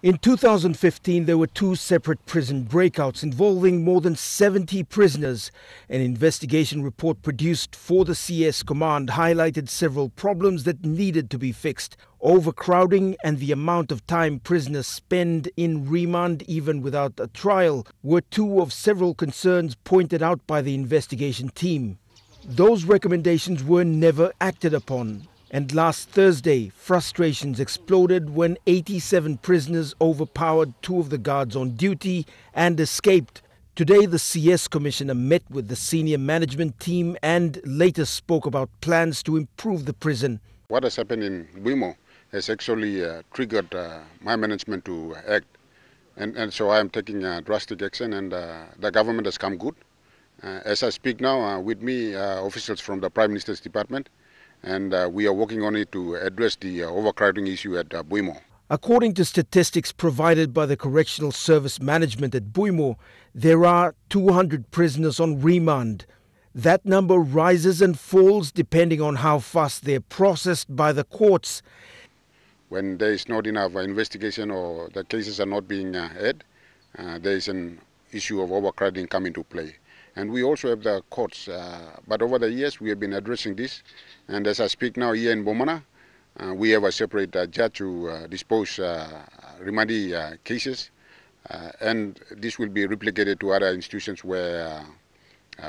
In 2015, there were two separate prison breakouts involving more than 70 prisoners. An investigation report produced for the CS Command highlighted several problems that needed to be fixed. Overcrowding and the amount of time prisoners spend in remand even without a trial were two of several concerns pointed out by the investigation team. Those recommendations were never acted upon. And last Thursday, frustrations exploded when 87 prisoners overpowered two of the guards on duty and escaped. Today, the CS Commissioner met with the senior management team and later spoke about plans to improve the prison. What has happened in Buimo has actually triggered my management to act. And so I am taking drastic action, and the government has come good. As I speak now, with me, officials from the Prime Minister's Department, and we are working on it to address the overcrowding issue at Buimo. According to statistics provided by the Correctional Service Management at Buimo, there are 200 prisoners on remand. That number rises and falls depending on how fast they are processed by the courts. When there is not enough investigation or the cases are not being heard, there is an issue of overcrowding come into play. And we also have the courts, but over the years we have been addressing this. And as I speak now here in Bomana, we have a separate judge to dispose remandee cases, and this will be replicated to other institutions where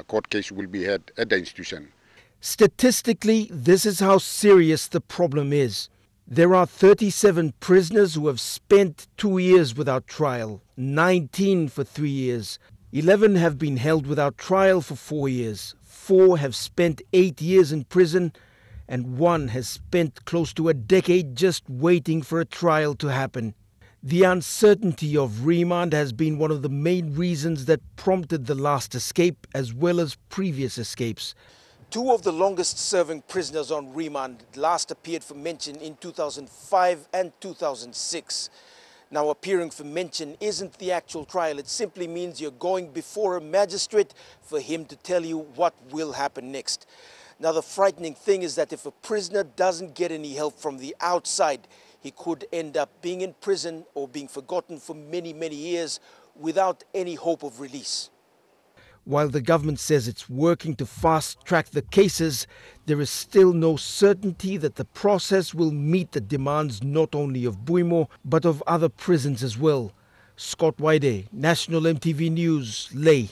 court case will be had at the institution. Statistically, this is how serious the problem is. There are 37 prisoners who have spent 2 years without trial, 19 for 3 years. 11 have been held without trial for 4 years. 4 have spent 8 years in prison, and 1 has spent close to a decade just waiting for a trial to happen. The uncertainty of remand has been one of the main reasons that prompted the last escape as well as previous escapes. Two of the longest-serving prisoners on remand last appeared for mention in 2005 and 2006. Now, appearing for mention isn't the actual trial. It simply means you're going before a magistrate for him to tell you what will happen next. Now, the frightening thing is that if a prisoner doesn't get any help from the outside, he could end up being in prison or being forgotten for many, many years without any hope of release. While the government says it's working to fast-track the cases, there is still no certainty that the process will meet the demands not only of Buimo, but of other prisons as well. Scott Waide, National EMTV News, Lae.